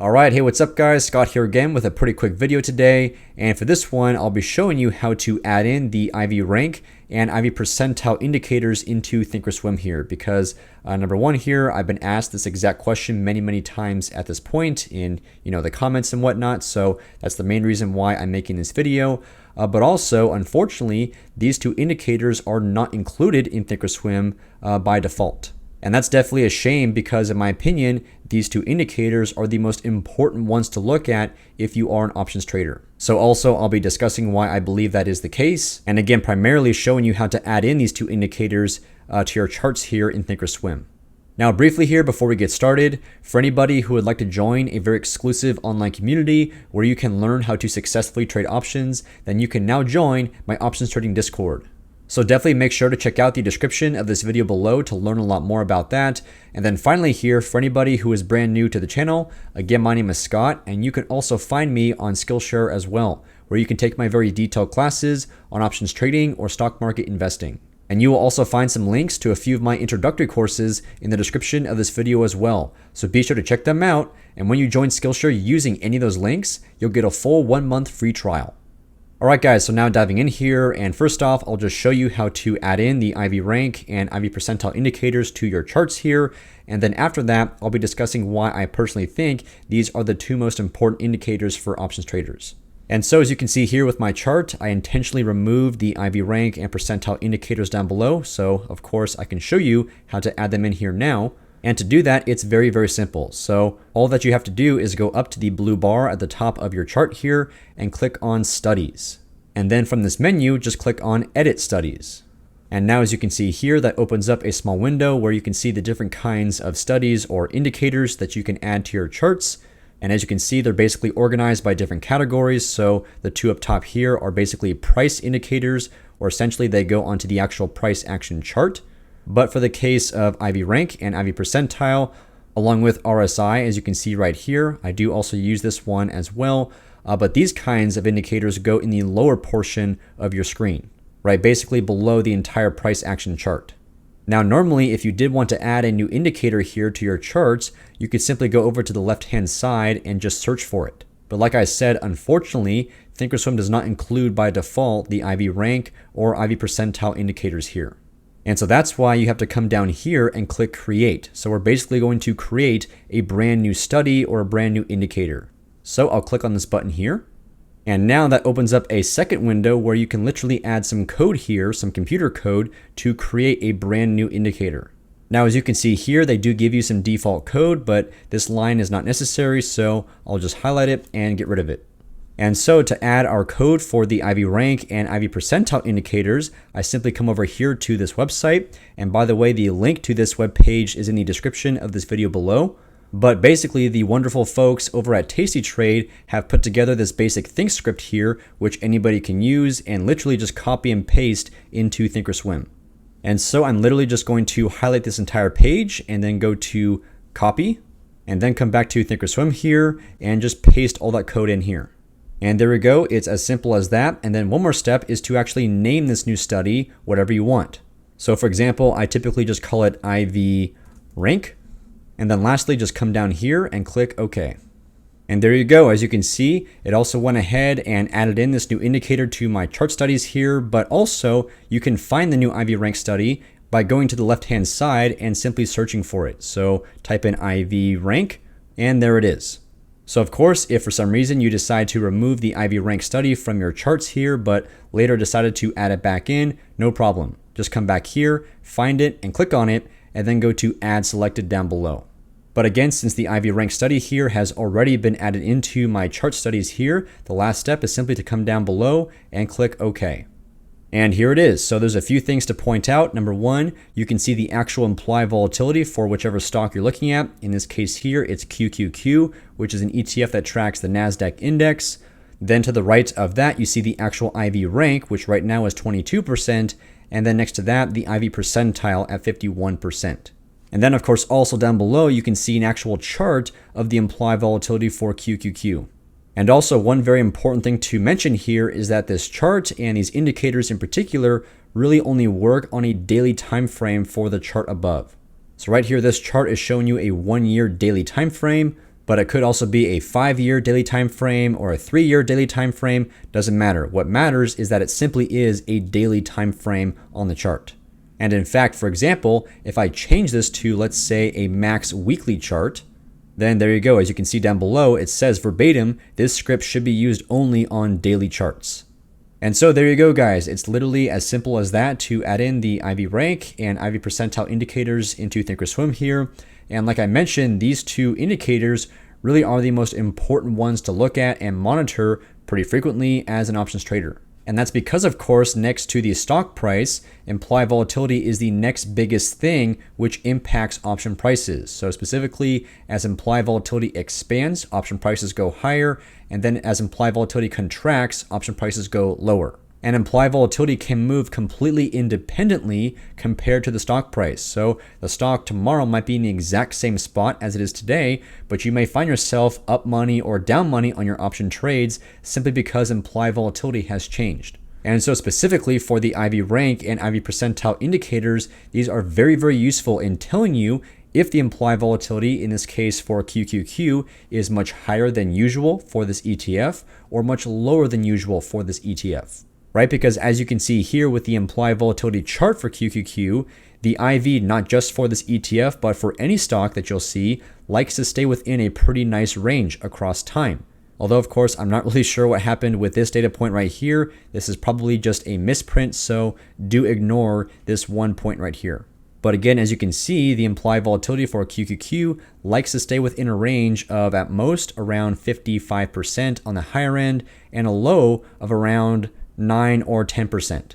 Alright, hey, what's up guys? Scott here again with a pretty quick video today, and for this one I'll be showing you how to add in the IV rank and IV percentile indicators into ThinkOrSwim here, because number one here, I've been asked this exact question many times at this point in the comments and whatnot, so that's the main reason why I'm making this video. But also, unfortunately, these two indicators are not included in ThinkOrSwim by default. And that's definitely a shame because, in my opinion, these two indicators are the most important ones to look at if you are an options trader. So also, I'll be discussing why I believe that is the case. And again, primarily showing you how to add in these two indicators to your charts here in ThinkOrSwim. Now, briefly here before we get started, for anybody who would like to join a very exclusive online community where you can learn how to successfully trade options, then you can now join my options trading Discord. So definitely make sure to check out the description of this video below to learn a lot more about that. And then finally here, for anybody who is brand new to the channel, again, my name is Scott, and you can also find me on SKILLSHARE as well, where you can take my very detailed classes on options trading or stock market investing. And you will also find some links to a few of my introductory courses in the description of this video as well. So be sure to check them out. And when you join Skillshare using any of those links, you'll get a full 1 month free trial. Alright guys, so now diving in here, and first off, I'll just show you how to add in the IV rank and IV percentile indicators to your charts here. And then after that, I'll be discussing why I personally think these are the two most important indicators for options traders. And so as you can see here with my chart, I intentionally removed the IV rank and percentile indicators down below. So of course I can show you how to add them in here now. And to do that, it's very simple. So all that you have to do is go up to the blue bar at the top of your chart here and click on Studies. And then from this menu, just click on Edit Studies. And now as you can see here, that opens up a small window where you can see the different kinds of studies or indicators that you can add to your charts. And as you can see, they're basically organized by different categories. So the two up top here are basically price indicators, or essentially they go onto the actual price action chart. But for the case of IV rank and IV percentile, along with RSI, as you can see right here, I do also use this one as well. But these kinds of indicators go in the lower portion of your screen, right? Basically below the entire price action chart. Now, normally, if you did want to add a new indicator here to your charts, you could simply go over to the left-hand side and just search for it. But like I said, unfortunately, ThinkOrSwim does not include by default the IV rank or IV percentile indicators here. And so that's why you have to come down here and click Create. So we're basically going to create a brand new study or a brand new indicator. So I'll click on this button here. And now that opens up a second window where you can literally add some code here, some computer code, to create a brand new indicator. Now, as you can see here, they do give you some default code, but this line is not necessary, so I'll just highlight it and get rid of it. And so to add our code for the IV rank and IV percentile indicators, I simply come over here to this website. And by the way, the link to this web page is in the description of this video below. But basically, the wonderful folks over at Tasty Trade have put together this basic think script here, which anybody can use and literally just copy and paste into ThinkOrSwim. And so I'm literally just going to highlight this entire page and then go to copy and then come back to ThinkOrSwim here and just paste all that code in here. And there we go. It's as simple as that. And then one more step is to actually name this new study whatever you want. So for example, I typically just call it IV rank. And then lastly, just come down here and click OK. And there you go. As you can see, it also went ahead and added in this new indicator to my chart studies here. But also, you can find the new IV rank study by going to the left-hand side and simply searching for it. So type in IV rank, and there it is. So of course, if for some reason you decide to remove the IV rank study from your charts here, but later decided to add it back in, no problem. Just come back here, find it and click on it, and then go to Add Selected down below. But again, since the IV rank study here has already been added into my chart studies here, the last step is simply to come down below and click OK. And here it is. So there's a few things to point out. Number one, you can see the actual implied volatility for whichever stock you're looking at. In this case here, it's QQQ, which is an ETF that tracks the NASDAQ index. Then to the right of that, you see the actual IV rank, which right now is 22%. And then next to that, the IV percentile at 51%. And then of course, also down below, you can see an actual chart of the implied volatility for QQQ. And also one very important thing to mention here is that this chart and these indicators in particular really only work on a daily time frame for the chart above. So right here, this chart is showing you a 1 year daily time frame. But it could also be a 5-year daily time frame or a 3-year daily time frame. Doesn't matter. What matters is that it simply is a daily time frame on the chart. And in fact, for example, if I change this to, let's say, a max weekly chart, then there you go. As you can see down below, it says verbatim, this script should be used only on daily charts. And so there you go, guys. It's literally as simple as that to add in the IV rank and IV percentile indicators into ThinkOrSwim here. And like I mentioned, these two indicators really are the most important ones to look at and monitor pretty frequently as an options trader. And that's because, of course, next to the stock price, implied volatility is the next biggest thing which impacts option prices. So specifically, as implied volatility expands, option prices go higher, and then as implied volatility contracts, option prices go lower. And implied volatility can move completely independently compared to the stock price. So the stock tomorrow might be in the exact same spot as it is today, but you may find yourself up money or down money on your option trades simply because implied volatility has changed. And so specifically for the IV rank and IV percentile indicators, these are very, very useful in telling you if the implied volatility, in this case for QQQ, is much higher than usual for this ETF or much lower than usual for this ETF. Right? Because as you can see here with the implied volatility chart for QQQ, the IV, not just for this ETF, but for any stock that you'll see, likes to stay within a pretty nice range across time. Although, of course, I'm not really sure what happened with this data point right here. This is probably just a misprint, so do ignore this one point right here. But again, as you can see, the implied volatility for QQQ likes to stay within a range of at most around 55% on the higher end and a low of around 9 or 10%.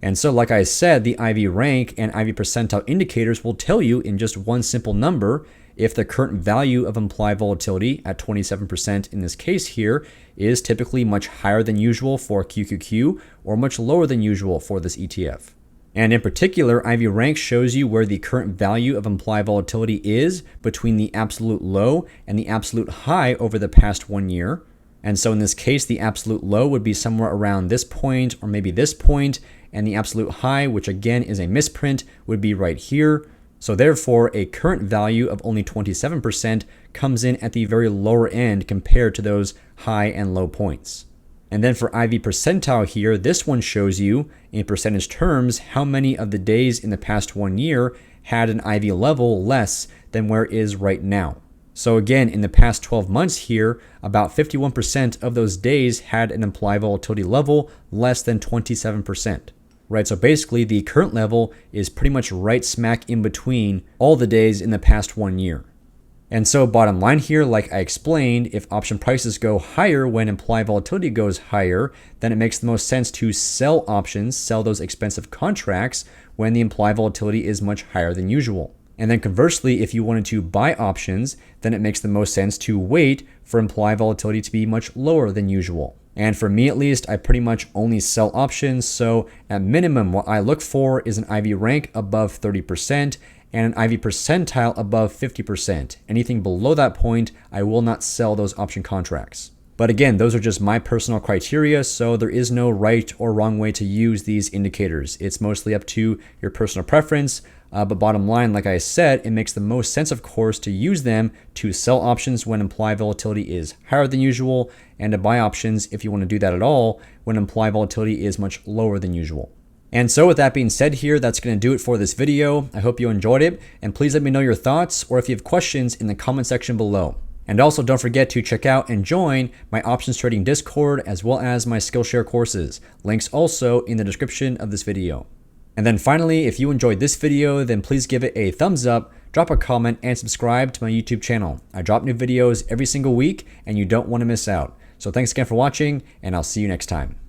And so like I said, the IV rank and IV percentile indicators will tell you in just one simple number if the current value of implied volatility at 27% in this case here is typically much higher than usual for QQQ or much lower than usual for this ETF. And in particular, IV rank shows you where the current value of implied volatility is between the absolute low and the absolute high over the past 1 year. And so in this case, the absolute low would be somewhere around this point or maybe this point, and the absolute high, which again is a misprint, would be right here. So therefore, a current value of only 27% comes in at the very lower end compared to those high and low points. And then for IV percentile here, this one shows you in percentage terms how many of the days in the past 1 year had an IV level less than where it is right now. So again, in the past 12 months here, about 51% of those days had an implied volatility level less than 27%. Right, so basically the current level is pretty much right smack in between all the days in the past 1 year. And so bottom line here, like I explained, if option prices go higher when implied volatility goes higher, then it makes the most sense to sell options, sell those expensive contracts when the implied volatility is much higher than usual. And then conversely, if you wanted to buy options, then it makes the most sense to wait for implied volatility to be much lower than usual. And for me at least, I pretty much only sell options. So at minimum, what I look for is an IV rank above 30% and an IV percentile above 50%. Anything below that point, I will not sell those option contracts. But again, those are just my personal criteria, so there is no right or wrong way to use these indicators. It's mostly up to your personal preference. But bottom line, like I said, it makes the most sense, of course, to use them to sell options when implied volatility is higher than usual, and to buy options, if you want to do that at all, when implied volatility is much lower than usual. And so with that being said here, that's going to do it for this video. I hope you enjoyed it, and please let me know your thoughts or if you have questions in the comment section below. And also don't forget to check out and join my options trading Discord as well as my Skillshare courses. Links also in the description of this video. And then finally, if you enjoyed this video, then please give it a thumbs up, drop a comment, and subscribe to my YouTube channel. I drop new videos every single week, and you don't want to miss out. So thanks again for watching, and I'll see you next time.